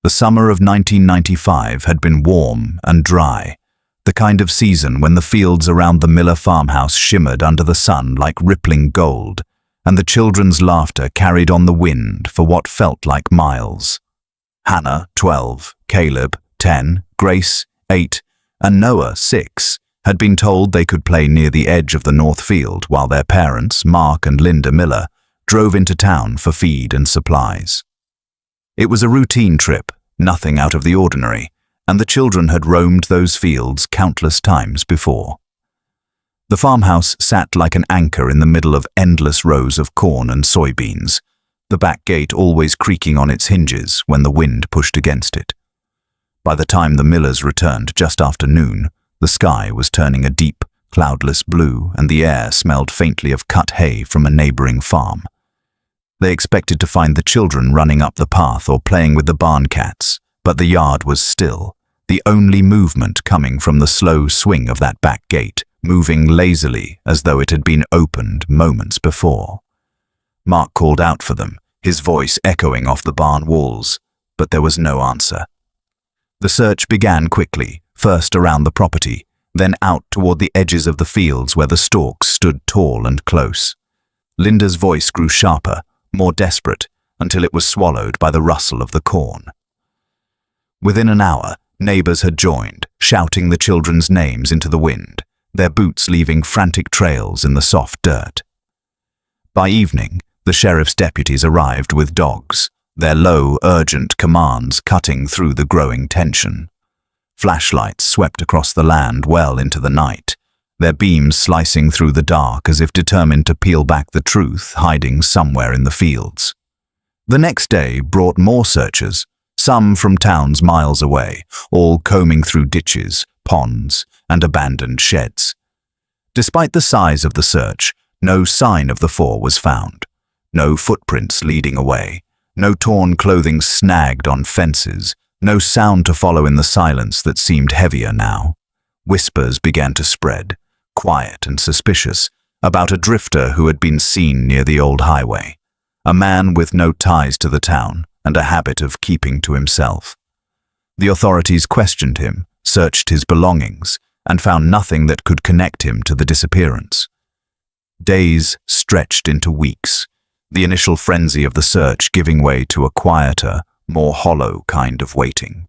The summer of 1995 had been warm and dry, the kind of season when the fields around the Miller farmhouse shimmered under the sun like rippling gold, and the children's laughter carried on the wind for what felt like miles. Hannah, 12, Caleb, 10, Grace, 8, and Noah, 6, had been told they could play near the edge of the north field while their parents, Mark and Linda Miller, drove into town for feed and supplies. It was a routine trip, nothing out of the ordinary, and the children had roamed those fields countless times before. The farmhouse sat like an anchor in the middle of endless rows of corn and soybeans, the back gate always creaking on its hinges when the wind pushed against it. By the time the Millers returned just after noon, the sky was turning a deep, cloudless blue and the air smelled faintly of cut hay from a neighboring farm. They expected to find the children running up the path or playing with the barn cats, but the yard was still, the only movement coming from the slow swing of that back gate, moving lazily as though it had been opened moments before. Mark called out for them, his voice echoing off the barn walls, but there was no answer. The search began quickly, first around the property, then out toward the edges of the fields where the stalks stood tall and close. Linda's voice grew sharper, more desperate, until it was swallowed by the rustle of the corn. Within an hour, neighbors had joined, shouting the children's names into the wind, their boots leaving frantic trails in the soft dirt. By evening, the sheriff's deputies arrived with dogs, their low, urgent commands cutting through the growing tension. Flashlights swept across the land well into the night, their beams slicing through the dark as if determined to peel back the truth hiding somewhere in the fields. The next day brought more searchers, some from towns miles away, all combing through ditches, ponds, and abandoned sheds. Despite the size of the search, no sign of the four was found. No footprints leading away, no torn clothing snagged on fences, no sound to follow in the silence that seemed heavier now. Whispers began to spread, quiet and suspicious, about a drifter who had been seen near the old highway, a man with no ties to the town and a habit of keeping to himself. The authorities questioned him, searched his belongings, and found nothing that could connect him to the disappearance. Days stretched into weeks, the initial frenzy of the search giving way to a quieter, more hollow kind of waiting.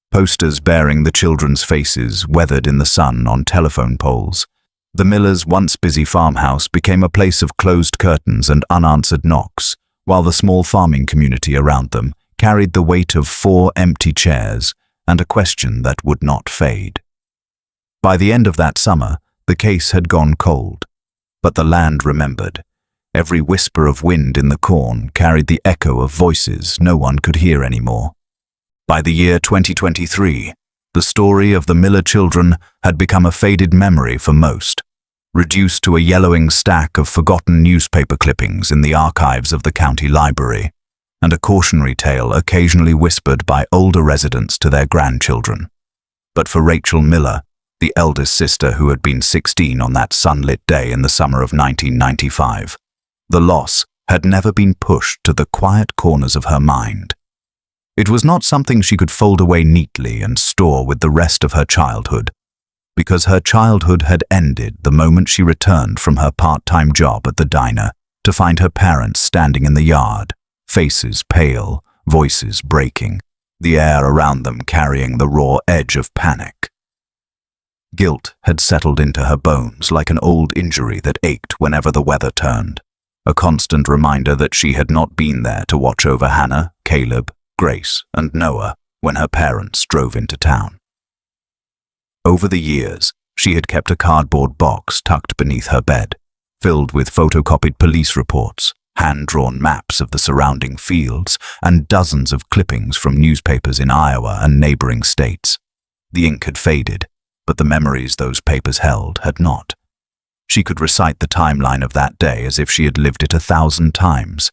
Posters bearing the children's faces weathered in the sun on telephone poles. The Millers' once busy farmhouse became a place of closed curtains and unanswered knocks, while the small farming community around them carried the weight of 4 empty chairs and a question that would not fade. By the end of that summer, the case had gone cold, but the land remembered. Every whisper of wind in the corn carried the echo of voices no one could hear anymore. By the year 2023, the story of the Miller children had become a faded memory for most, reduced to a yellowing stack of forgotten newspaper clippings in the archives of the county library, and a cautionary tale occasionally whispered by older residents to their grandchildren. But for Rachel Miller, the eldest sister who had been 16 on that sunlit day in the summer of 1995, the loss had never been pushed to the quiet corners of her mind. It was not something she could fold away neatly and store with the rest of her childhood, because her childhood had ended the moment she returned from her part-time job at the diner to find her parents standing in the yard, faces pale, voices breaking, the air around them carrying the raw edge of panic. Guilt had settled into her bones like an old injury that ached whenever the weather turned, a constant reminder that she had not been there to watch over Hannah, Caleb, Grace, and Noah when her parents drove into town. Over the years, she had kept a cardboard box tucked beneath her bed, filled with photocopied police reports, hand-drawn maps of the surrounding fields, and dozens of clippings from newspapers in Iowa and neighboring states. The ink had faded, but the memories those papers held had not. She could recite the timeline of that day as if she had lived it 1,000 times.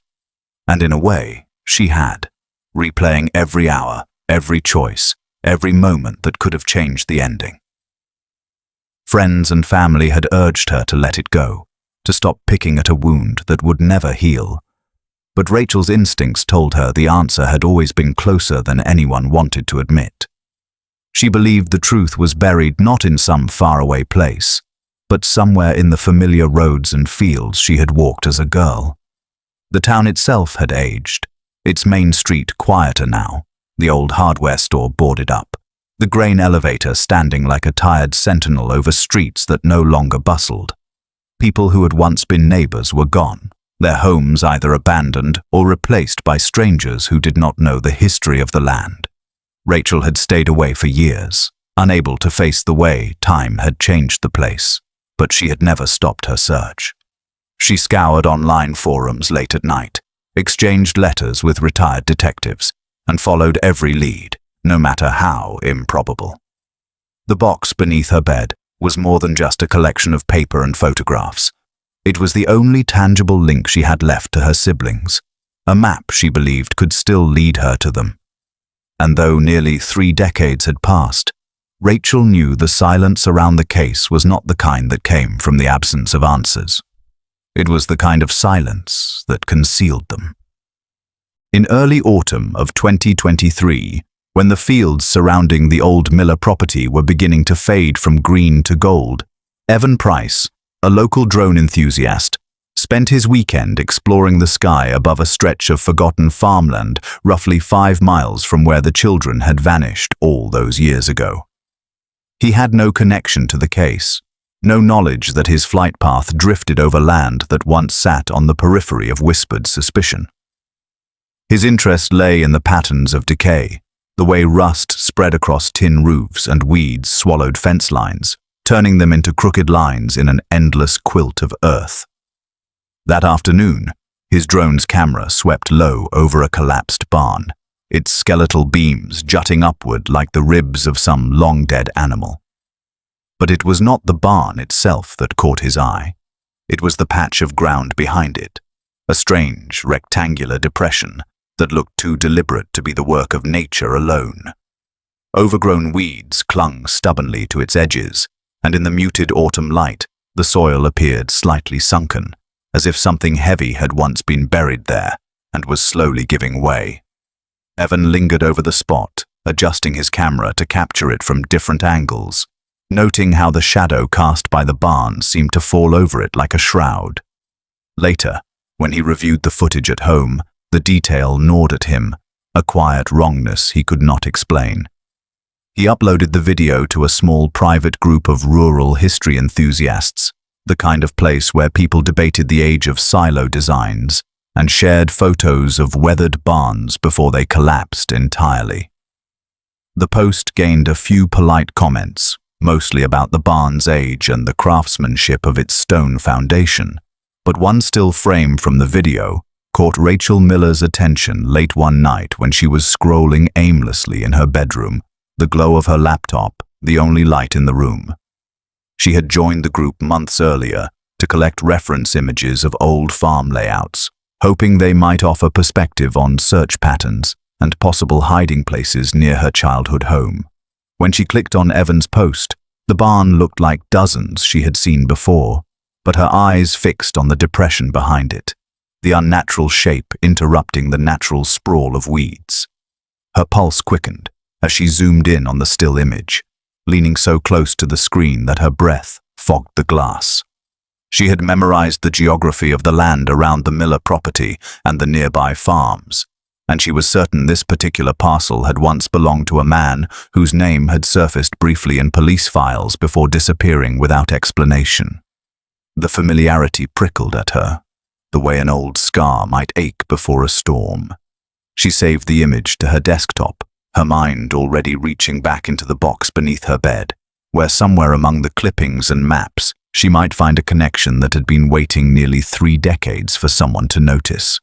And in a way, she had, replaying every hour, every choice, every moment that could have changed the ending. Friends and family had urged her to let it go, to stop picking at a wound that would never heal. But Rachel's instincts told her the answer had always been closer than anyone wanted to admit. She believed the truth was buried not in some faraway place, but somewhere in the familiar roads and fields she had walked as a girl. The town itself had aged, its main street quieter now, the old hardware store boarded up, the grain elevator standing like a tired sentinel over streets that no longer bustled. People who had once been neighbors were gone, their homes either abandoned or replaced by strangers who did not know the history of the land. Rachel had stayed away for years, unable to face the way time had changed the place, but she had never stopped her search. She scoured online forums late at night, exchanged letters with retired detectives, and followed every lead, no matter how improbable. The box beneath her bed was more than just a collection of paper and photographs. It was the only tangible link she had left to her siblings, a map she believed could still lead her to them. And though nearly 3 decades had passed, Rachel knew the silence around the case was not the kind that came from the absence of answers. It was the kind of silence that concealed them. In early autumn of 2023, when the fields surrounding the old Miller property were beginning to fade from green to gold, Evan Price, a local drone enthusiast, spent his weekend exploring the sky above a stretch of forgotten farmland roughly 5 miles from where the children had vanished all those years ago. He had no connection to the case, no knowledge that his flight path drifted over land that once sat on the periphery of whispered suspicion. His interest lay in the patterns of decay, the way rust spread across tin roofs and weeds swallowed fence lines, turning them into crooked lines in an endless quilt of earth. That afternoon, his drone's camera swept low over a collapsed barn, its skeletal beams jutting upward like the ribs of some long-dead animal. But it was not the barn itself that caught his eye. It was the patch of ground behind it, a strange, rectangular depression that looked too deliberate to be the work of nature alone. Overgrown weeds clung stubbornly to its edges, and in the muted autumn light, the soil appeared slightly sunken, as if something heavy had once been buried there and was slowly giving way. Evan lingered over the spot, adjusting his camera to capture it from different angles, noting how the shadow cast by the barn seemed to fall over it like a shroud. Later, when he reviewed the footage at home, the detail gnawed at him, a quiet wrongness he could not explain. He uploaded the video to a small private group of rural history enthusiasts, the kind of place where people debated the age of silo designs and shared photos of weathered barns before they collapsed entirely. The post gained a few polite comments, mostly about the barn's age and the craftsmanship of its stone foundation, but one still frame from the video caught Rachel Miller's attention late one night when she was scrolling aimlessly in her bedroom, the glow of her laptop the only light in the room. She had joined the group months earlier to collect reference images of old farm layouts, hoping they might offer perspective on search patterns and possible hiding places near her childhood home. When she clicked on Evan's post, the barn looked like dozens she had seen before, but her eyes fixed on the depression behind it, the unnatural shape interrupting the natural sprawl of weeds. Her pulse quickened as she zoomed in on the still image, leaning so close to the screen that her breath fogged the glass. She had memorized the geography of the land around the Miller property and the nearby farms, and she was certain this particular parcel had once belonged to a man whose name had surfaced briefly in police files before disappearing without explanation. The familiarity prickled at her, the way an old scar might ache before a storm. She saved the image to her desktop, her mind already reaching back into the box beneath her bed, where somewhere among the clippings and maps she might find a connection that had been waiting nearly 3 decades for someone to notice.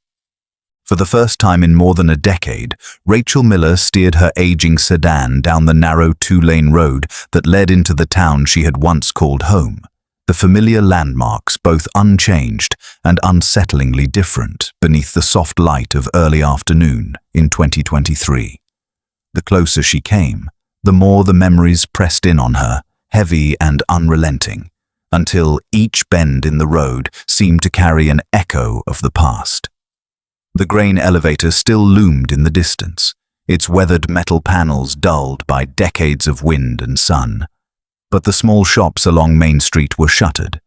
For the first time in more than a decade, Rachel Miller steered her aging sedan down the narrow 2-lane road that led into the town she had once called home, the familiar landmarks both unchanged and unsettlingly different beneath the soft light of early afternoon in 2023. The closer she came, the more the memories pressed in on her, heavy and unrelenting, until each bend in the road seemed to carry an echo of the past. The grain elevator still loomed in the distance, its weathered metal panels dulled by decades of wind and sun. But the small shops along Main Street were shuttered,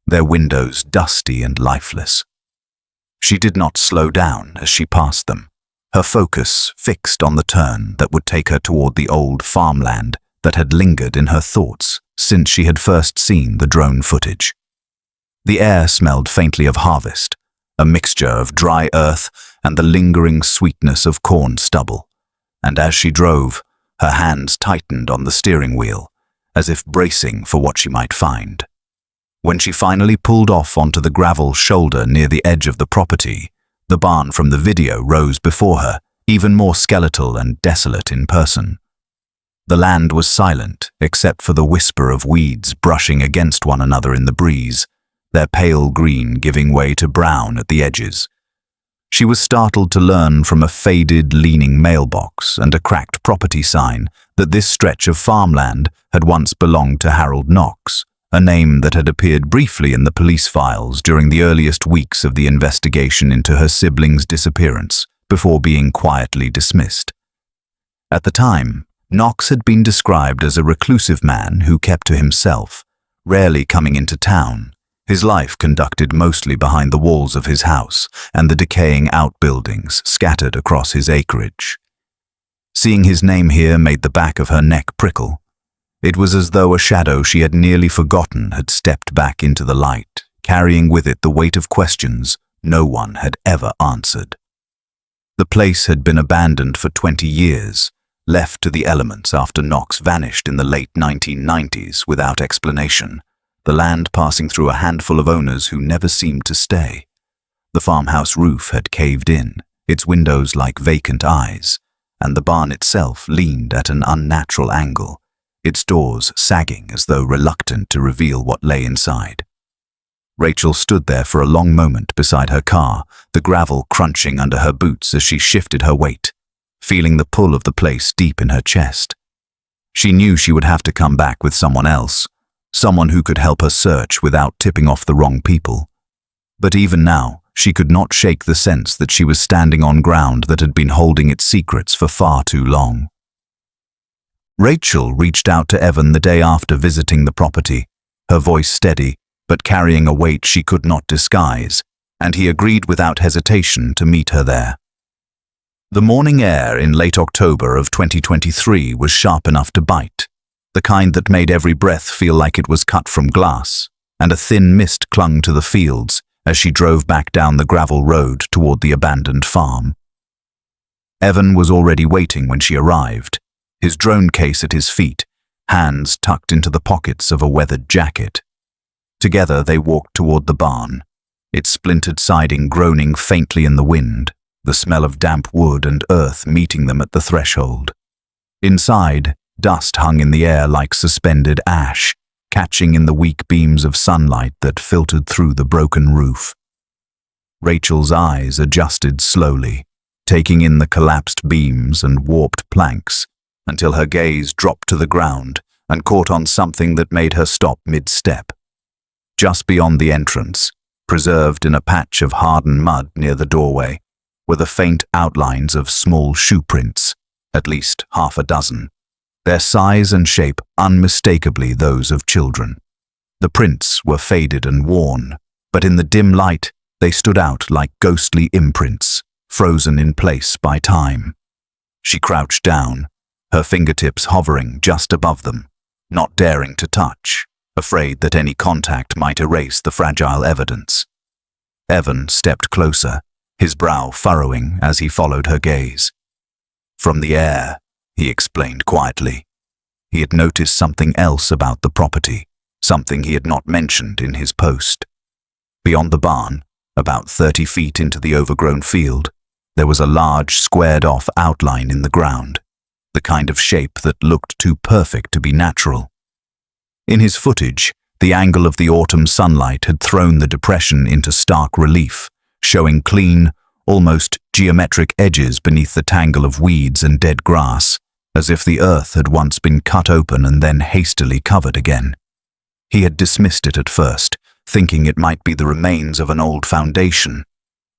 their windows dusty and lifeless. She did not slow down as she passed them, her focus fixed on the turn that would take her toward the old farmland that had lingered in her thoughts since she had first seen the drone footage. The air smelled faintly of harvest, a mixture of dry earth and the lingering sweetness of corn stubble, and as she drove, her hands tightened on the steering wheel, as if bracing for what she might find. When she finally pulled off onto the gravel shoulder near the edge of the property, the barn from the video rose before her, even more skeletal and desolate in person. The land was silent, except for the whisper of weeds brushing against one another in the breeze, their pale green giving way to brown at the edges. She was startled to learn from a faded, leaning mailbox and a cracked property sign that this stretch of farmland had once belonged to Harold Knox, a name that had appeared briefly in the police files during the earliest weeks of the investigation into her siblings' disappearance, before being quietly dismissed. At the time, Knox had been described as a reclusive man who kept to himself, rarely coming into town, his life conducted mostly behind the walls of his house and the decaying outbuildings scattered across his acreage. Seeing his name here made the back of her neck prickle. It was as though a shadow she had nearly forgotten had stepped back into the light, carrying with it the weight of questions no one had ever answered. The place had been abandoned for 20 years, left to the elements after Knox vanished in the late 1990s without explanation, the land passing through a handful of owners who never seemed to stay. The farmhouse roof had caved in, its windows like vacant eyes, and the barn itself leaned at an unnatural angle, its doors sagging as though reluctant to reveal what lay inside. Rachel stood there for a long moment beside her car, the gravel crunching under her boots as she shifted her weight, feeling the pull of the place deep in her chest. She knew she would have to come back with someone else, someone who could help her search without tipping off the wrong people. But even now, she could not shake the sense that she was standing on ground that had been holding its secrets for far too long. Rachel reached out to Evan the day after visiting the property, her voice steady, but carrying a weight she could not disguise, and he agreed without hesitation to meet her there. The morning air in late October of 2023 was sharp enough to bite, the kind that made every breath feel like it was cut from glass, and a thin mist clung to the fields as she drove back down the gravel road toward the abandoned farm. Evan was already waiting when she arrived, his drone case at his feet, hands tucked into the pockets of a weathered jacket. Together they walked toward the barn, its splintered siding groaning faintly in the wind, the smell of damp wood and earth meeting them at the threshold. Inside, dust hung in the air like suspended ash, catching in the weak beams of sunlight that filtered through the broken roof. Rachel's eyes adjusted slowly, taking in the collapsed beams and warped planks, until her gaze dropped to the ground and caught on something that made her stop mid-step. Just beyond the entrance, preserved in a patch of hardened mud near the doorway, were the faint outlines of small shoe prints, at least half a dozen, their size and shape unmistakably those of children. The prints were faded and worn, but in the dim light they stood out like ghostly imprints, frozen in place by time. She crouched down, her fingertips hovering just above them, not daring to touch, afraid that any contact might erase the fragile evidence. Evan stepped closer, his brow furrowing as he followed her gaze. From the air, he explained quietly. He had noticed something else about the property, something he had not mentioned in his post. Beyond the barn, about 30 feet into the overgrown field, there was a large squared-off outline in the ground, the kind of shape that looked too perfect to be natural. In his footage, the angle of the autumn sunlight had thrown the depression into stark relief, showing clean, almost geometric edges beneath the tangle of weeds and dead grass, as if the earth had once been cut open and then hastily covered again. He had dismissed it at first, thinking it might be the remains of an old foundation.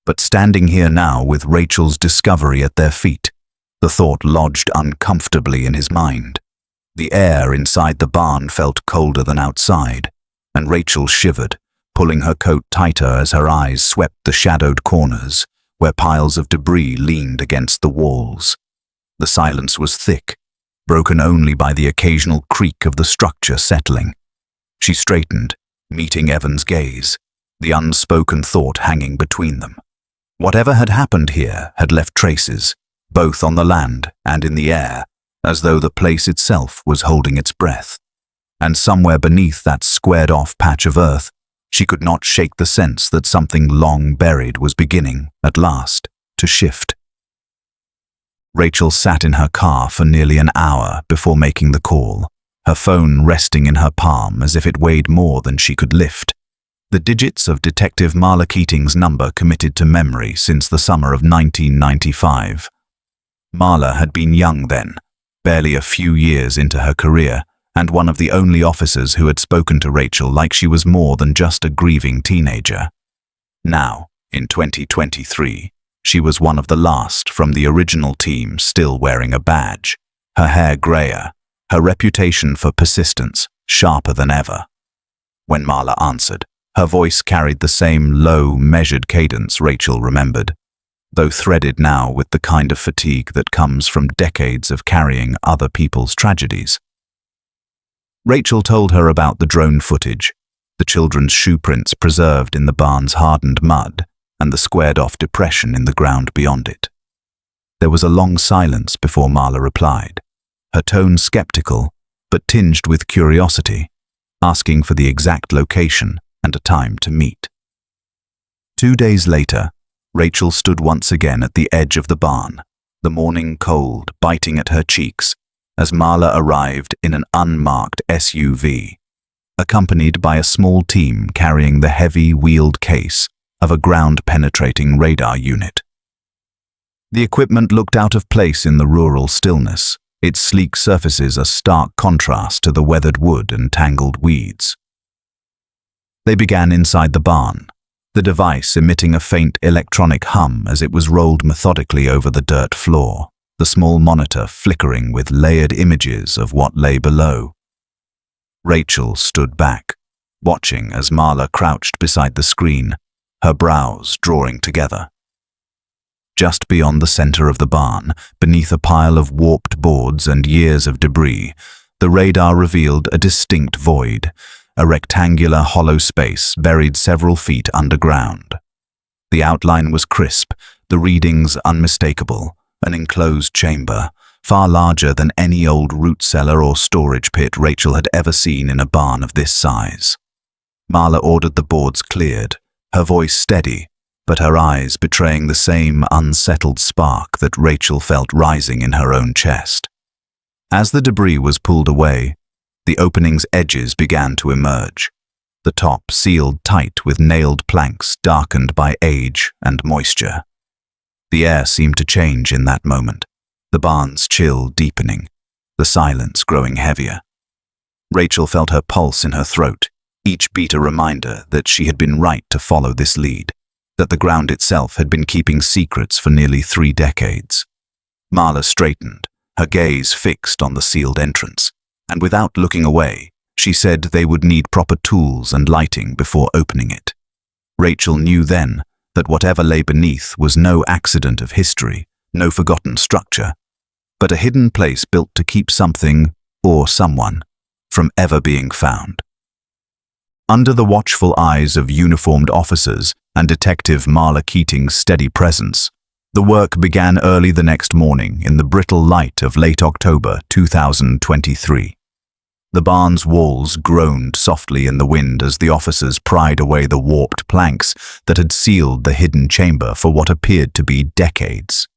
But standing here now with Rachel's discovery at their feet, the thought lodged uncomfortably in his mind. The air inside the barn felt colder than outside, and Rachel shivered, pulling her coat tighter as her eyes swept the shadowed corners, where piles of debris leaned against the walls. The silence was thick, broken only by the occasional creak of the structure settling. She straightened, meeting Evan's gaze, the unspoken thought hanging between them. Whatever had happened here had left traces, both on the land and in the air, as though the place itself was holding its breath. And somewhere beneath that squared-off patch of earth, she could not shake the sense that something long buried was beginning, at last, to shift. Rachel sat in her car for nearly an hour before making the call, her phone resting in her palm as if it weighed more than she could lift. The digits of Detective Marla Keating's number committed to memory since the summer of 1995. Marla had been young then, barely a few years into her career, and one of the only officers who had spoken to Rachel like she was more than just a grieving teenager. Now, in 2023, she was one of the last from the original team still wearing a badge, her hair grayer, her reputation for persistence sharper than ever. When Marla answered, her voice carried the same low, measured cadence Rachel remembered, though threaded now with the kind of fatigue that comes from decades of carrying other people's tragedies. Rachel told her about the drone footage, the children's shoe prints preserved in the barn's hardened mud, and the squared-off depression in the ground beyond it. There was a long silence before Marla replied, her tone skeptical, but tinged with curiosity, asking for the exact location and a time to meet. 2 days later, Rachel stood once again at the edge of the barn, the morning cold biting at her cheeks, as Marla arrived in an unmarked SUV, accompanied by a small team carrying the heavy wheeled case of a ground-penetrating radar unit. The equipment looked out of place in the rural stillness, its sleek surfaces a stark contrast to the weathered wood and tangled weeds. They began inside the barn, the device emitting a faint electronic hum as it was rolled methodically over the dirt floor, the small monitor flickering with layered images of what lay below. Rachel stood back, watching as Marla crouched beside the screen, her brows drawing together. Just beyond the center of the barn, beneath a pile of warped boards and years of debris, the radar revealed a distinct void, a rectangular hollow space buried several feet underground. The outline was crisp, the readings unmistakable, an enclosed chamber, far larger than any old root cellar or storage pit Rachel had ever seen in a barn of this size. Marla ordered the boards cleared, her voice steady, but her eyes betraying the same unsettled spark that Rachel felt rising in her own chest. As the debris was pulled away, the opening's edges began to emerge, the top sealed tight with nailed planks darkened by age and moisture. The air seemed to change in that moment, the barn's chill deepening, the silence growing heavier. Rachel felt her pulse in her throat, each beat a reminder that she had been right to follow this lead, that the ground itself had been keeping secrets for nearly 3 decades. Marla straightened, her gaze fixed on the sealed entrance, and without looking away, she said they would need proper tools and lighting before opening it. Rachel knew then that whatever lay beneath was no accident of history, no forgotten structure, but a hidden place built to keep something, or someone, from ever being found. Under the watchful eyes of uniformed officers and Detective Marla Keating's steady presence, the work began early the next morning in the brittle light of late October 2023. The barn's walls groaned softly in the wind as the officers pried away the warped planks that had sealed the hidden chamber for what appeared to be decades.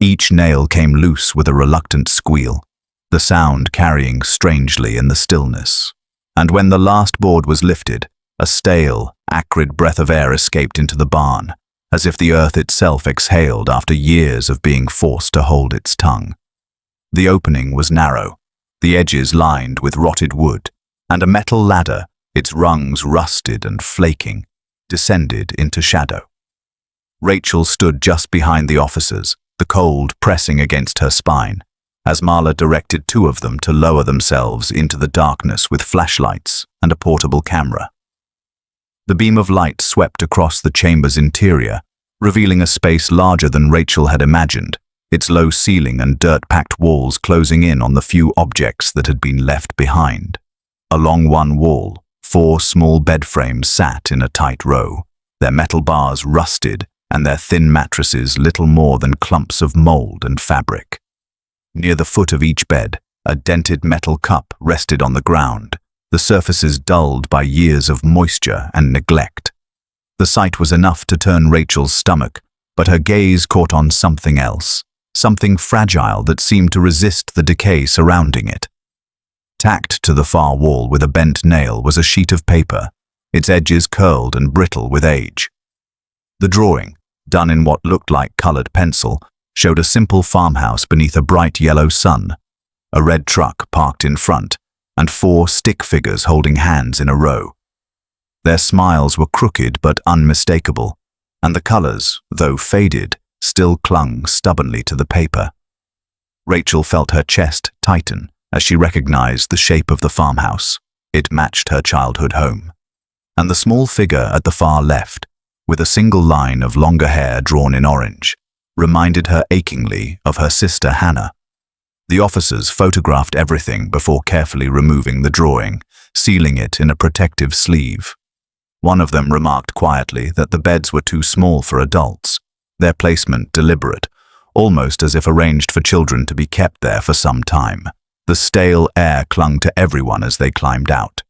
Each nail came loose with a reluctant squeal, the sound carrying strangely in the stillness. And when the last board was lifted, a stale, acrid breath of air escaped into the barn, as if the earth itself exhaled after years of being forced to hold its tongue. The opening was narrow, the edges lined with rotted wood, and a metal ladder, its rungs rusted and flaking, descended into shadow. Rachel stood just behind the officers, the cold pressing against her spine, as Marla directed two of them to lower themselves into the darkness with flashlights and a portable camera. The beam of light swept across the chamber's interior, revealing a space larger than Rachel had imagined, its low ceiling and dirt-packed walls closing in on the few objects that had been left behind. Along one wall, 4 small bed frames sat in a tight row, their metal bars rusted and their thin mattresses little more than clumps of mold and fabric. Near the foot of each bed, a dented metal cup rested on the ground, the surfaces dulled by years of moisture and neglect. The sight was enough to turn Rachel's stomach, but her gaze caught on something else, something fragile that seemed to resist the decay surrounding it. Tacked to the far wall with a bent nail was a sheet of paper, its edges curled and brittle with age. The drawing, done in what looked like colored pencil, showed a simple farmhouse beneath a bright yellow sun, a red truck parked in front, and 4 stick figures holding hands in a row. Their smiles were crooked but unmistakable, and the colors, though faded, still clung stubbornly to the paper. Rachel felt her chest tighten as she recognized the shape of the farmhouse. It matched her childhood home. And the small figure at the far left, with a single line of longer hair drawn in orange, reminded her achingly of her sister Hannah. The officers photographed everything before carefully removing the drawing, sealing it in a protective sleeve. One of them remarked quietly that the beds were too small for adults, their placement deliberate, almost as if arranged for children to be kept there for some time. The stale air clung to everyone as they climbed out.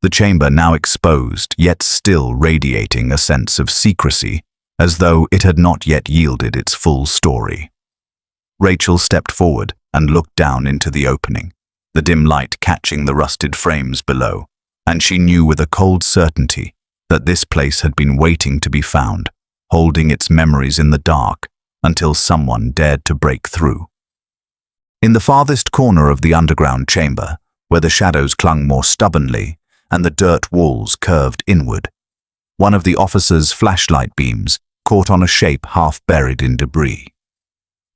The chamber now exposed, yet still radiating a sense of secrecy, as though it had not yet yielded its full story. Rachel stepped forward and looked down into the opening, the dim light catching the rusted frames below, and she knew with a cold certainty that this place had been waiting to be found, holding its memories in the dark until someone dared to break through. In the farthest corner of the underground chamber, where the shadows clung more stubbornly and the dirt walls curved inward, one of the officers' flashlight beams caught on a shape half buried in debris.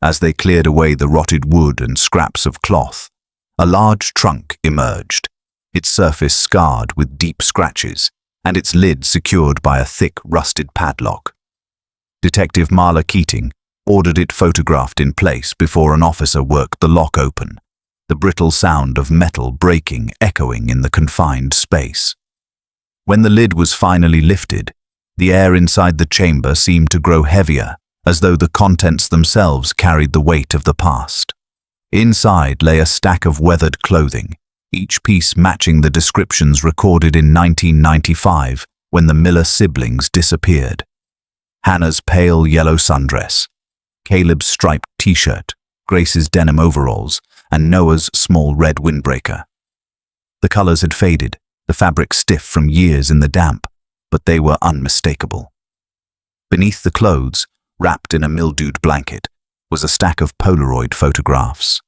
As they cleared away the rotted wood and scraps of cloth, a large trunk emerged, its surface scarred with deep scratches and its lid secured by a thick, rusted padlock. Detective Marla Keating ordered it photographed in place before an officer worked the lock open, the brittle sound of metal breaking echoing in the confined space. When the lid was finally lifted, the air inside the chamber seemed to grow heavier, as though the contents themselves carried the weight of the past. Inside lay a stack of weathered clothing, each piece matching the descriptions recorded in 1995 when the Miller siblings disappeared. Hannah's pale yellow sundress, Caleb's striped t-shirt, Grace's denim overalls, and Noah's small red windbreaker. The colors had faded, the fabric stiff from years in the damp, but they were unmistakable. Beneath the clothes, wrapped in a mildewed blanket, was a stack of Polaroid photographs.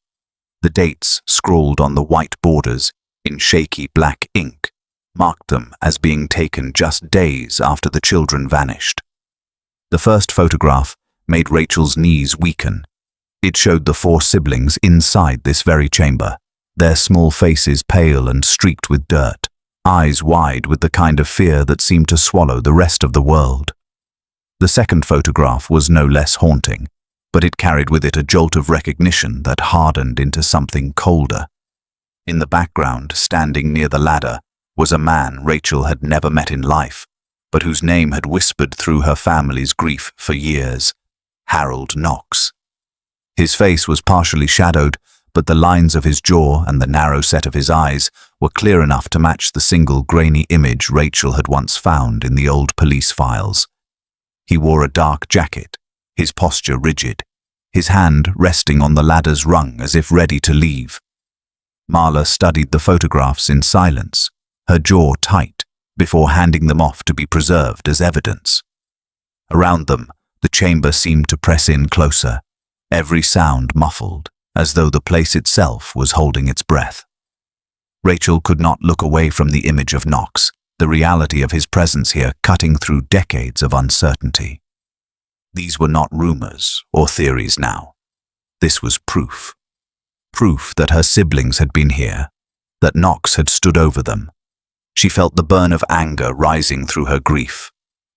The dates, scrawled on the white borders in shaky black ink, marked them as being taken just days after the children vanished. The first photograph made Rachel's knees weaken. It showed the 4 siblings inside this very chamber, their small faces pale and streaked with dirt, eyes wide with the kind of fear that seemed to swallow the rest of the world. The second photograph was no less haunting, but it carried with it a jolt of recognition that hardened into something colder. In the background, standing near the ladder, was a man Rachel had never met in life, but whose name had whispered through her family's grief for years: Harold Knox. His face was partially shadowed, but the lines of his jaw and the narrow set of his eyes were clear enough to match the single grainy image Rachel had once found in the old police files. He wore a dark jacket, his posture rigid, his hand resting on the ladder's rung as if ready to leave. Marla studied the photographs in silence, her jaw tight, before handing them off to be preserved as evidence. Around them, the chamber seemed to press in closer, every sound muffled, as though the place itself was holding its breath. Rachel could not look away from the image of Knox, the reality of his presence here cutting through decades of uncertainty. These were not rumors or theories now. This was proof. Proof that her siblings had been here, that Knox had stood over them. She felt the burn of anger rising through her grief,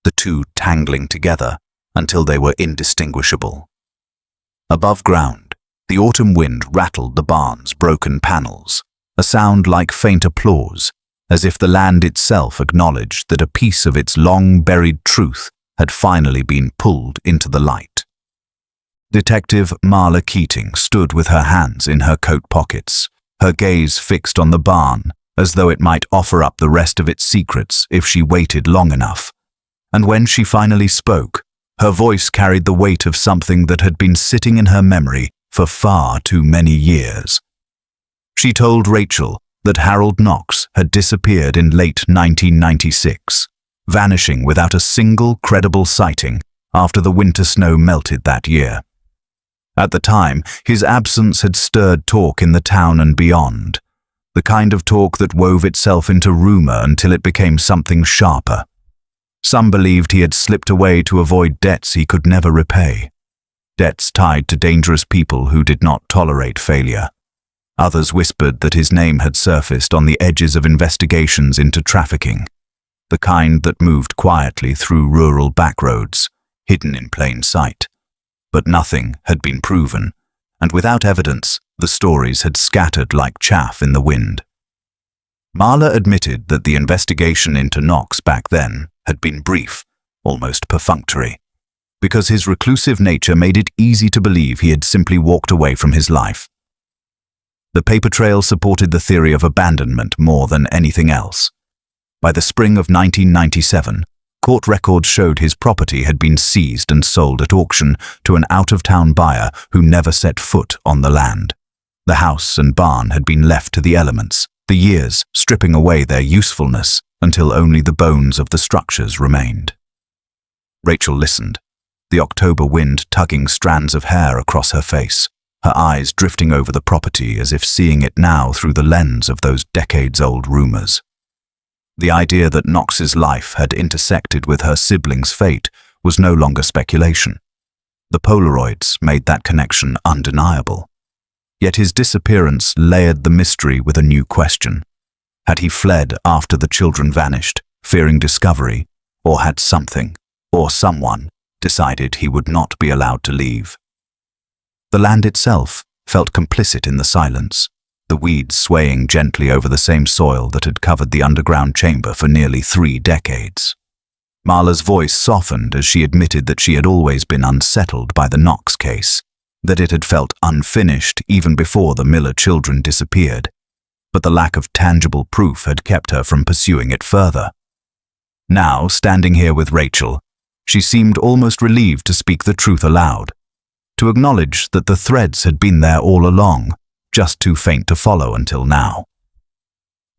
the two tangling together until they were indistinguishable. Above ground, the autumn wind rattled the barn's broken panels, a sound like faint applause, as if the land itself acknowledged that a piece of its long-buried truth had finally been pulled into the light. Detective Marla Keating stood with her hands in her coat pockets, her gaze fixed on the barn, as though it might offer up the rest of its secrets if she waited long enough. And when she finally spoke, her voice carried the weight of something that had been sitting in her memory for far too many years. She told Rachel that Harold Knox had disappeared in late 1996, vanishing without a single credible sighting after the winter snow melted that year. At the time, his absence had stirred talk in the town and beyond, the kind of talk that wove itself into rumor until it became something sharper. Some believed he had slipped away to avoid debts he could never repay, debts tied to dangerous people who did not tolerate failure. Others whispered that his name had surfaced on the edges of investigations into trafficking, the kind that moved quietly through rural backroads, hidden in plain sight. But nothing had been proven, and without evidence, the stories had scattered like chaff in the wind. Marla admitted that the investigation into Knox back then had been brief, almost perfunctory, because his reclusive nature made it easy to believe he had simply walked away from his life. The paper trail supported the theory of abandonment more than anything else. By the spring of 1997, court records showed his property had been seized and sold at auction to an out-of-town buyer who never set foot on the land. The house and barn had been left to the elements, the years stripping away their usefulness until only the bones of the structures remained. Rachel listened, the October wind tugging strands of hair across her face, her eyes drifting over the property as if seeing it now through the lens of those decades-old rumors. The idea that Knox's life had intersected with her siblings' fate was no longer speculation. The Polaroids made that connection undeniable. Yet his disappearance layered the mystery with a new question. Had he fled after the children vanished, fearing discovery, or had something, or someone, decided he would not be allowed to leave? The land itself felt complicit in the silence, the weeds swaying gently over the same soil that had covered the underground chamber for nearly 3 decades. Marla's voice softened as she admitted that she had always been unsettled by the Knox case, that it had felt unfinished even before the Miller children disappeared, but the lack of tangible proof had kept her from pursuing it further. Now, standing here with Rachel, she seemed almost relieved to speak the truth aloud, to acknowledge that the threads had been there all along, just too faint to follow until now.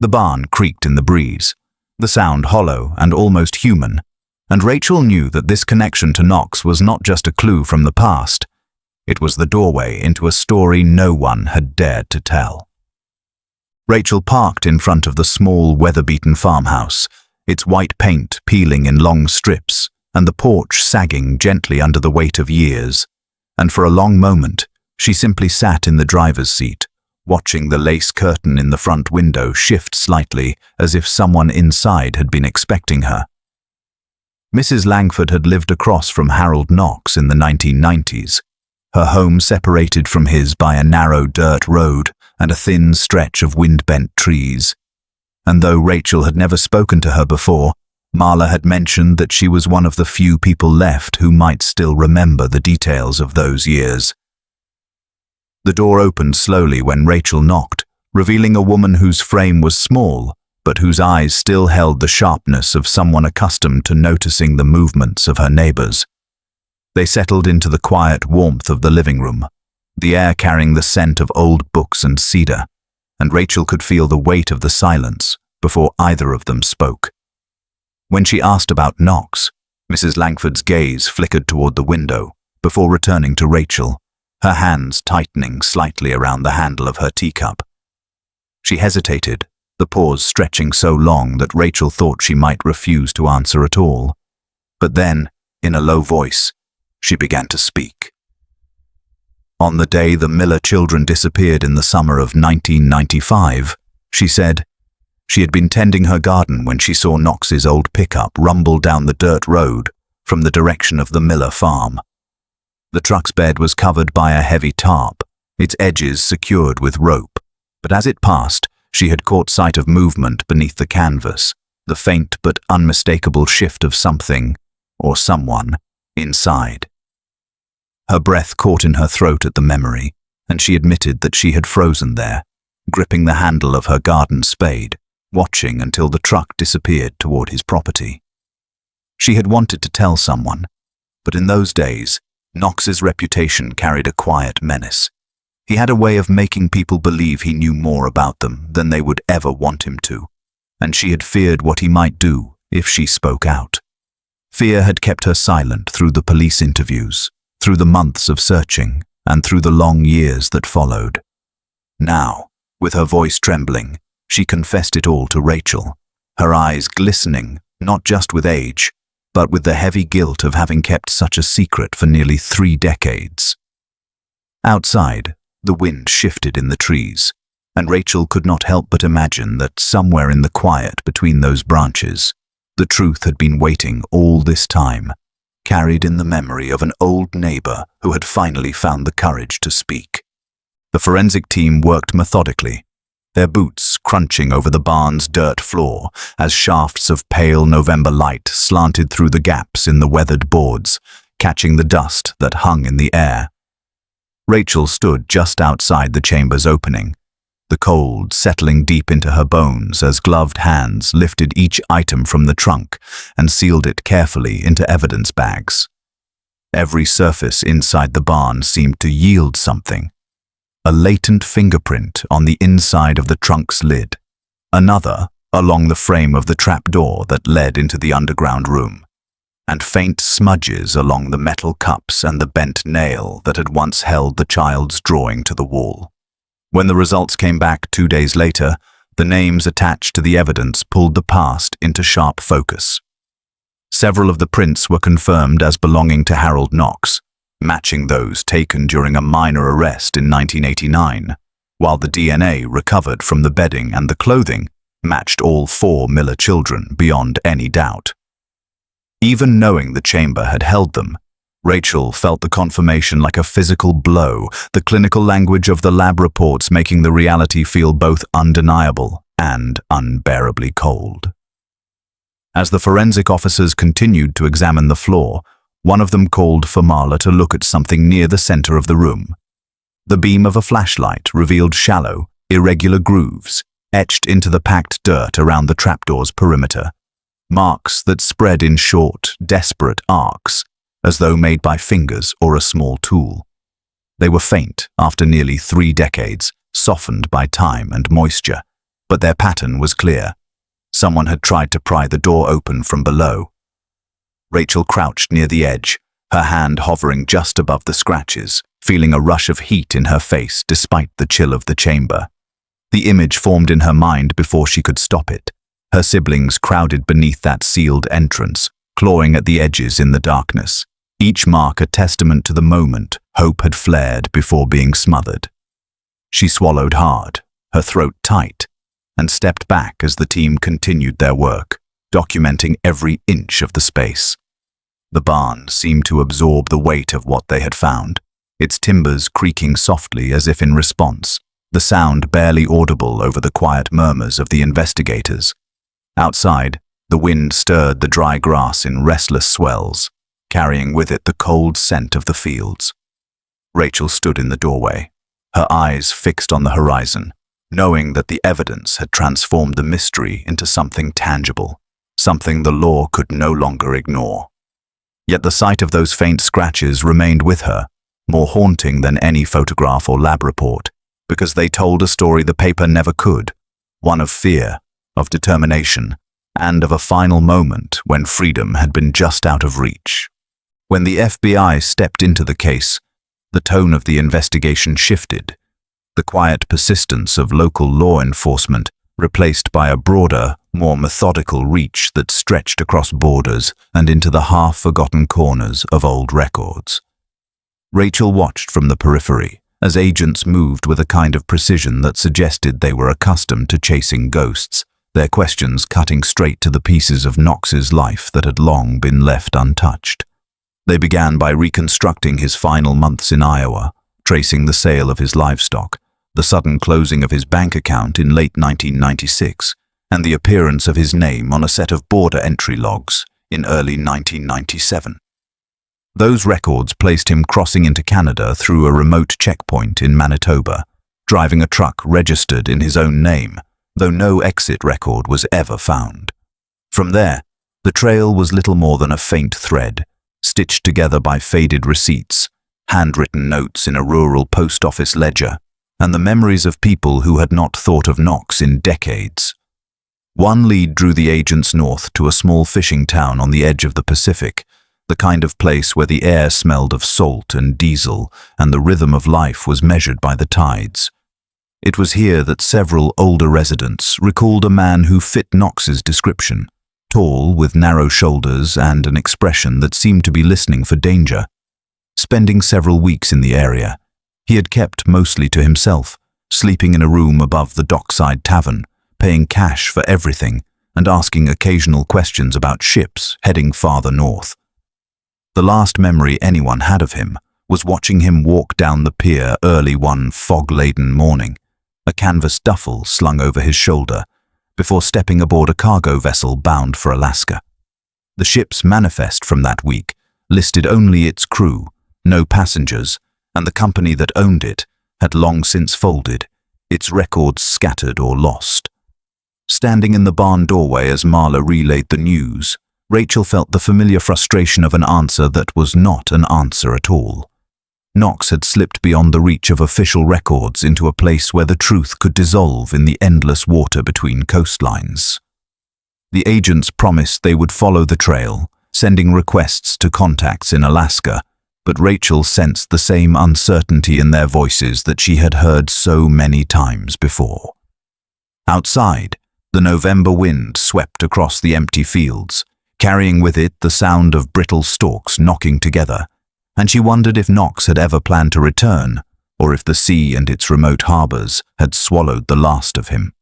The barn creaked in the breeze, the sound hollow and almost human, and Rachel knew that this connection to Knox was not just a clue from the past, it was the doorway into a story no one had dared to tell. Rachel parked in front of the small, weather-beaten farmhouse, its white paint peeling in long strips and the porch sagging gently under the weight of years, and for a long moment she simply sat in the driver's seat, watching the lace curtain in the front window shift slightly as if someone inside had been expecting her. Mrs. Langford had lived across from Harold Knox in the 1990s, her home separated from his by a narrow dirt road and a thin stretch of wind-bent trees. And though Rachel had never spoken to her before, Marla had mentioned that she was one of the few people left who might still remember the details of those years. The door opened slowly when Rachel knocked, revealing a woman whose frame was small, but whose eyes still held the sharpness of someone accustomed to noticing the movements of her neighbors. They settled into the quiet warmth of the living room, the air carrying the scent of old books and cedar, and Rachel could feel the weight of the silence before either of them spoke. When she asked about Knox, Mrs. Langford's gaze flickered toward the window before returning to Rachel, her hands tightening slightly around the handle of her teacup. She hesitated, the pause stretching so long that Rachel thought she might refuse to answer at all. But then, in a low voice, she began to speak. On the day the Miller children disappeared in the summer of 1995, she said, she had been tending her garden when she saw Knox's old pickup rumble down the dirt road from the direction of the Miller farm. The truck's bed was covered by a heavy tarp, its edges secured with rope, but as it passed, she had caught sight of movement beneath the canvas, the faint but unmistakable shift of something, or someone, inside. Her breath caught in her throat at the memory, and she admitted that she had frozen there, gripping the handle of her garden spade, watching until the truck disappeared toward his property. She had wanted to tell someone, but in those days, Knox's reputation carried a quiet menace. He had a way of making people believe he knew more about them than they would ever want him to, and she had feared what he might do if she spoke out. Fear had kept her silent through the police interviews, through the months of searching, and through the long years that followed. Now, with her voice trembling, she confessed it all to Rachel, her eyes glistening, not just with age, but with the heavy guilt of having kept such a secret for nearly 3 decades. Outside, the wind shifted in the trees, and Rachel could not help but imagine that somewhere in the quiet between those branches, the truth had been waiting all this time, carried in the memory of an old neighbor who had finally found the courage to speak. The forensic team worked methodically, their boots crunching over the barn's dirt floor as shafts of pale November light slanted through the gaps in the weathered boards, catching the dust that hung in the air. Rachel stood just outside the chamber's opening, the cold settling deep into her bones as gloved hands lifted each item from the trunk and sealed it carefully into evidence bags. Every surface inside the barn seemed to yield something. A latent fingerprint on the inside of the trunk's lid, another along the frame of the trapdoor that led into the underground room, and faint smudges along the metal cups and the bent nail that had once held the child's drawing to the wall. When the results came back 2 days later, the names attached to the evidence pulled the past into sharp focus. Several of the prints were confirmed as belonging to Harold Knox, matching those taken during a minor arrest in 1989, while the DNA recovered from the bedding and the clothing matched all 4 Miller children beyond any doubt. Even knowing the chamber had held them, Rachel felt the confirmation like a physical blow, the clinical language of the lab reports making the reality feel both undeniable and unbearably cold. As the forensic officers continued to examine the floor, one of them called for Marla to look at something near the center of the room. The beam of a flashlight revealed shallow, irregular grooves etched into the packed dirt around the trapdoor's perimeter, marks that spread in short, desperate arcs, as though made by fingers or a small tool. They were faint after nearly 3 decades, softened by time and moisture, but their pattern was clear. Someone had tried to pry the door open from below. Rachel crouched near the edge, her hand hovering just above the scratches, feeling a rush of heat in her face despite the chill of the chamber. The image formed in her mind before she could stop it. Her siblings crowded beneath that sealed entrance, clawing at the edges in the darkness, each mark a testament to the moment hope had flared before being smothered. She swallowed hard, her throat tight, and stepped back as the team continued their work, documenting every inch of the space. The barn seemed to absorb the weight of what they had found, its timbers creaking softly as if in response, the sound barely audible over the quiet murmurs of the investigators. Outside, the wind stirred the dry grass in restless swells, carrying with it the cold scent of the fields. Rachel stood in the doorway, her eyes fixed on the horizon, knowing that the evidence had transformed the mystery into something tangible, something the law could no longer ignore. Yet the sight of those faint scratches remained with her, more haunting than any photograph or lab report, because they told a story the paper never could, one of fear, of determination, and of a final moment when freedom had been just out of reach. When the FBI stepped into the case, the tone of the investigation shifted, the quiet persistence of local law enforcement replaced by a broader, more methodical reach that stretched across borders and into the half-forgotten corners of old records. Rachel watched from the periphery as agents moved with a kind of precision that suggested they were accustomed to chasing ghosts, their questions cutting straight to the pieces of Knox's life that had long been left untouched. They began by reconstructing his final months in Iowa, tracing the sale of his livestock, the sudden closing of his bank account in late 1996, and the appearance of his name on a set of border entry logs in early 1997. Those records placed him crossing into Canada through a remote checkpoint in Manitoba, driving a truck registered in his own name, though no exit record was ever found. From there, the trail was little more than a faint thread, stitched together by faded receipts, handwritten notes in a rural post office ledger, and the memories of people who had not thought of Knox in decades. One lead drew the agents north to a small fishing town on the edge of the Pacific, the kind of place where the air smelled of salt and diesel and the rhythm of life was measured by the tides. It was here that several older residents recalled a man who fit Knox's description, tall with narrow shoulders and an expression that seemed to be listening for danger. Spending several weeks in the area, he had kept mostly to himself, sleeping in a room above the dockside tavern, paying cash for everything and asking occasional questions about ships heading farther north. The last memory anyone had of him was watching him walk down the pier early one fog-laden morning, a canvas duffel slung over his shoulder, before stepping aboard a cargo vessel bound for Alaska. The ship's manifest from that week listed only its crew, no passengers, and the company that owned it had long since folded, its records scattered or lost. Standing in the barn doorway as Marla relayed the news, Rachel felt the familiar frustration of an answer that was not an answer at all. Knox had slipped beyond the reach of official records into a place where the truth could dissolve in the endless water between coastlines. The agents promised they would follow the trail, sending requests to contacts in Alaska, but Rachel sensed the same uncertainty in their voices that she had heard so many times before. Outside, the November wind swept across the empty fields, carrying with it the sound of brittle stalks knocking together, and she wondered if Knox had ever planned to return, or if the sea and its remote harbors had swallowed the last of him.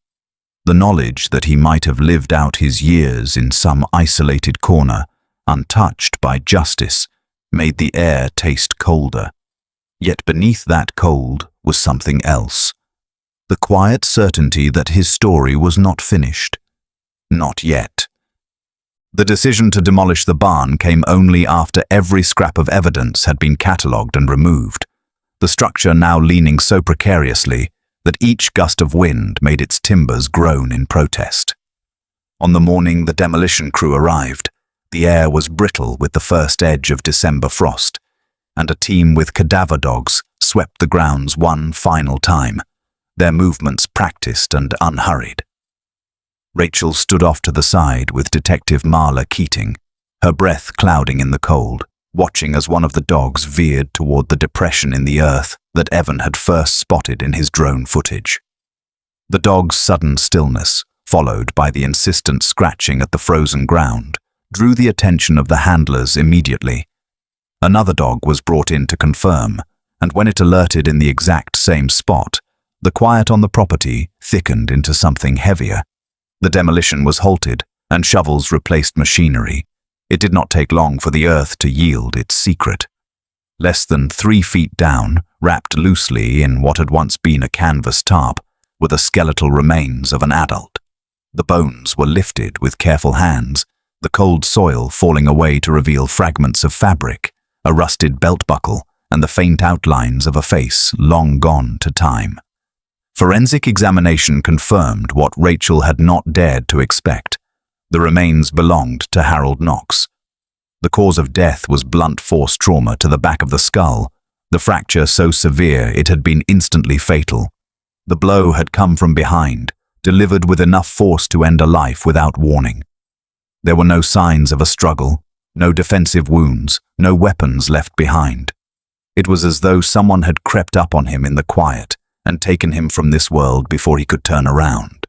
The knowledge that he might have lived out his years in some isolated corner, untouched by justice, made the air taste colder. Yet beneath that cold was something else. The quiet certainty that his story was not finished. Not yet. The decision to demolish the barn came only after every scrap of evidence had been catalogued and removed, the structure now leaning so precariously that each gust of wind made its timbers groan in protest. On the morning the demolition crew arrived, the air was brittle with the first edge of December frost, and a team with cadaver dogs swept the grounds one final time, their movements practiced and unhurried. Rachel stood off to the side with Detective Marla Keating, her breath clouding in the cold, watching as one of the dogs veered toward the depression in the earth that Evan had first spotted in his drone footage. The dog's sudden stillness, followed by the insistent scratching at the frozen ground, drew the attention of the handlers immediately. Another dog was brought in to confirm, and when it alerted in the exact same spot, the quiet on the property thickened into something heavier. The demolition was halted, and shovels replaced machinery. It did not take long for the earth to yield its secret. Less than 3 feet down, wrapped loosely in what had once been a canvas tarp, were the skeletal remains of an adult. The bones were lifted with careful hands, the cold soil falling away to reveal fragments of fabric, a rusted belt buckle, and the faint outlines of a face long gone to time. Forensic examination confirmed what Rachel had not dared to expect. The remains belonged to Harold Knox. The cause of death was blunt force trauma to the back of the skull, the fracture so severe it had been instantly fatal. The blow had come from behind, delivered with enough force to end a life without warning. There were no signs of a struggle, no defensive wounds, no weapons left behind. It was as though someone had crept up on him in the quiet and taken him from this world before he could turn around.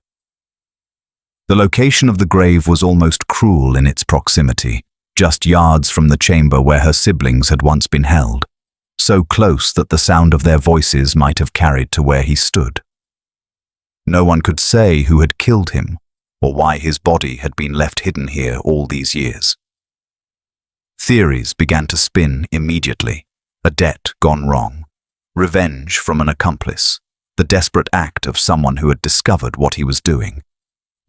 The location of the grave was almost cruel in its proximity, just yards from the chamber where her siblings had once been held, so close that the sound of their voices might have carried to where he stood. No one could say who had killed him, or why his body had been left hidden here all these years. Theories began to spin immediately. A debt gone wrong, revenge from an accomplice, the desperate act of someone who had discovered what he was doing.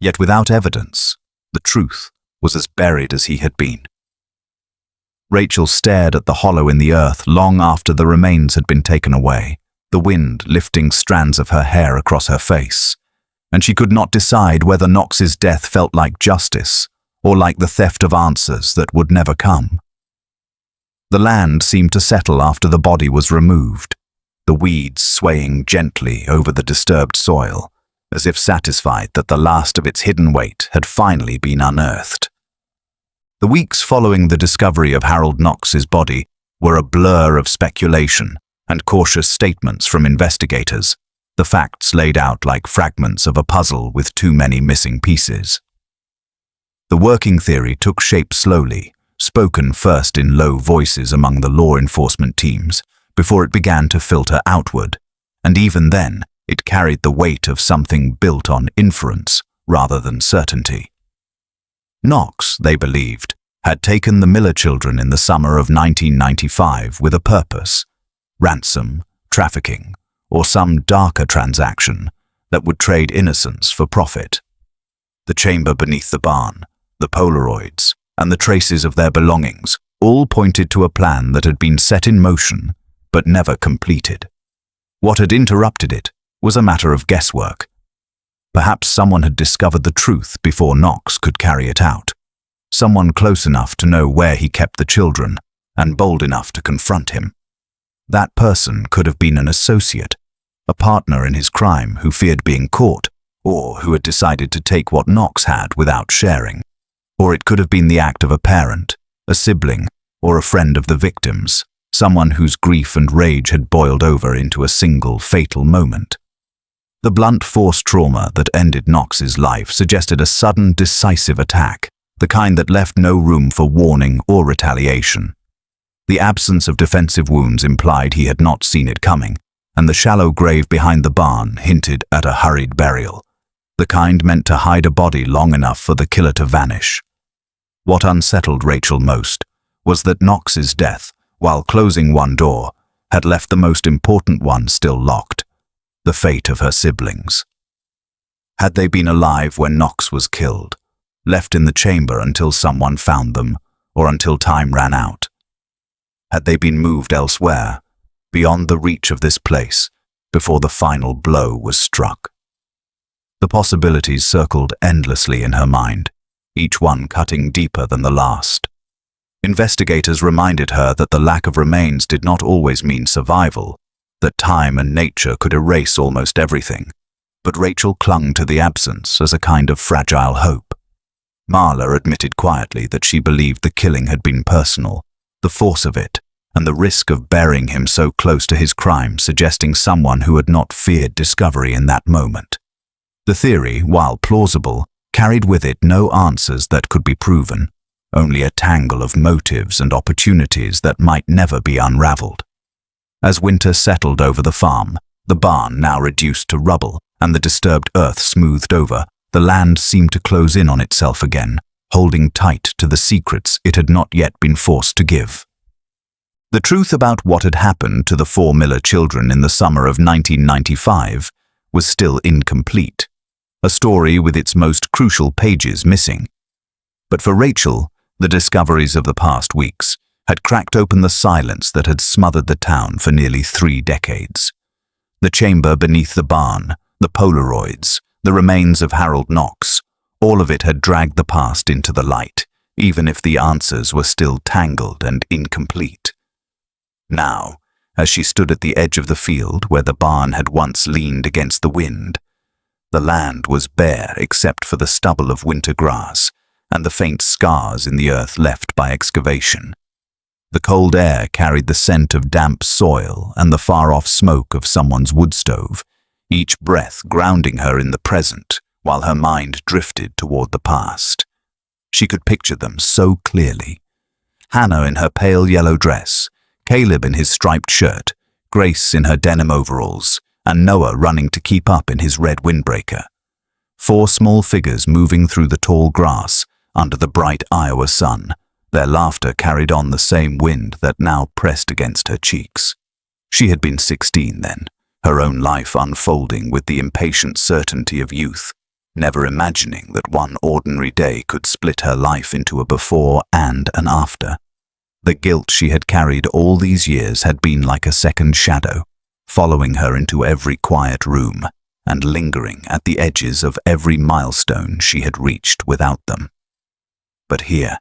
Yet without evidence, the truth was as buried as he had been. Rachel stared at the hollow in the earth long after the remains had been taken away, the wind lifting strands of her hair across her face, and she could not decide whether Knox's death felt like justice or like the theft of answers that would never come. The land seemed to settle after the body was removed, the weeds swaying gently over the disturbed soil, as if satisfied that the last of its hidden weight had finally been unearthed. The weeks following the discovery of Harold Knox's body were a blur of speculation and cautious statements from investigators, the facts laid out like fragments of a puzzle with too many missing pieces. The working theory took shape slowly, spoken first in low voices among the law enforcement teams, before it began to filter outward, and even then it carried the weight of something built on inference rather than certainty. Knox, they believed, had taken the Miller children in the summer of 1995 with a purpose: ransom, trafficking, or some darker transaction that would trade innocence for profit. The chamber beneath the barn, the Polaroids, and the traces of their belongings all pointed to a plan that had been set in motion but never completed. What had interrupted it was a matter of guesswork. Perhaps someone had discovered the truth before Knox could carry it out. Someone close enough to know where he kept the children and bold enough to confront him. That person could have been an associate, a partner in his crime who feared being caught, or who had decided to take what Knox had without sharing. Or it could have been the act of a parent, a sibling, or a friend of the victims, someone whose grief and rage had boiled over into a single fatal moment. The blunt force trauma that ended Knox's life suggested a sudden, decisive attack, the kind that left no room for warning or retaliation. The absence of defensive wounds implied he had not seen it coming, and the shallow grave behind the barn hinted at a hurried burial, the kind meant to hide a body long enough for the killer to vanish. What unsettled Rachel most was that Knox's death, while closing one door, had left the most important one still locked: the fate of her siblings. Had they been alive when Knox was killed, left in the chamber until someone found them, or until time ran out? Had they been moved elsewhere, beyond the reach of this place, before the final blow was struck? The possibilities circled endlessly in her mind, each one cutting deeper than the last. Investigators reminded her that the lack of remains did not always mean survival, that time and nature could erase almost everything, but Rachel clung to the absence as a kind of fragile hope. Marla admitted quietly that she believed the killing had been personal, the force of it, and the risk of burying him so close to his crime suggesting someone who had not feared discovery in that moment. The theory, while plausible, carried with it no answers that could be proven, only a tangle of motives and opportunities that might never be unraveled. As winter settled over the farm, the barn now reduced to rubble, and the disturbed earth smoothed over, the land seemed to close in on itself again, holding tight to the secrets it had not yet been forced to give. The truth about what had happened to the 4 Miller children in the summer of 1995 was still incomplete, a story with its most crucial pages missing. But for Rachel, the discoveries of the past weeks had cracked open the silence that had smothered the town for nearly 3 decades. The chamber beneath the barn, the Polaroids, the remains of Harold Knox, all of it had dragged the past into the light, even if the answers were still tangled and incomplete. Now, as she stood at the edge of the field where the barn had once leaned against the wind, the land was bare except for the stubble of winter grass and the faint scars in the earth left by excavation. The cold air carried the scent of damp soil and the far-off smoke of someone's wood stove, each breath grounding her in the present while her mind drifted toward the past. She could picture them so clearly. Hannah in her pale yellow dress, Caleb in his striped shirt, Grace in her denim overalls, and Noah running to keep up in his red windbreaker. 4 small figures moving through the tall grass under the bright Iowa sun. Their laughter carried on the same wind that now pressed against her cheeks. She had been 16 then, her own life unfolding with the impatient certainty of youth, never imagining that one ordinary day could split her life into a before and an after. The guilt she had carried all these years had been like a second shadow, following her into every quiet room and lingering at the edges of every milestone she had reached without them. But here,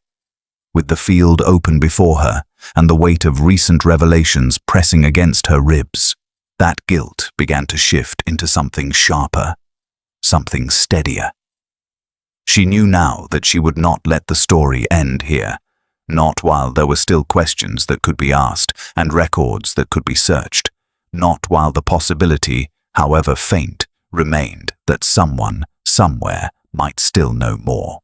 with the field open before her and the weight of recent revelations pressing against her ribs, that guilt began to shift into something sharper, something steadier. She knew now that she would not let the story end here, not while there were still questions that could be asked and records that could be searched, not while the possibility, however faint, remained that someone, somewhere, might still know more.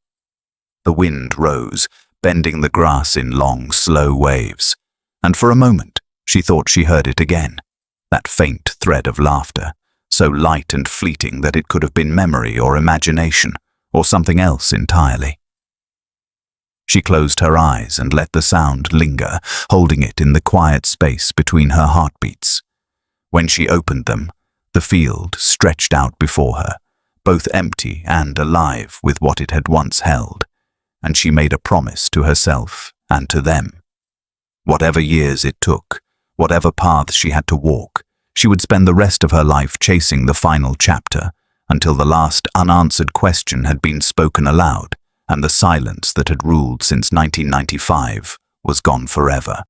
The wind rose, bending the grass in long, slow waves, and for a moment she thought she heard it again, that faint thread of laughter, so light and fleeting that it could have been memory or imagination, or something else entirely. She closed her eyes and let the sound linger, holding it in the quiet space between her heartbeats. When she opened them, the field stretched out before her, both empty and alive with what it had once held, and she made a promise to herself and to them. Whatever years it took, whatever paths she had to walk, she would spend the rest of her life chasing the final chapter until the last unanswered question had been spoken aloud and the silence that had ruled since 1995 was gone forever.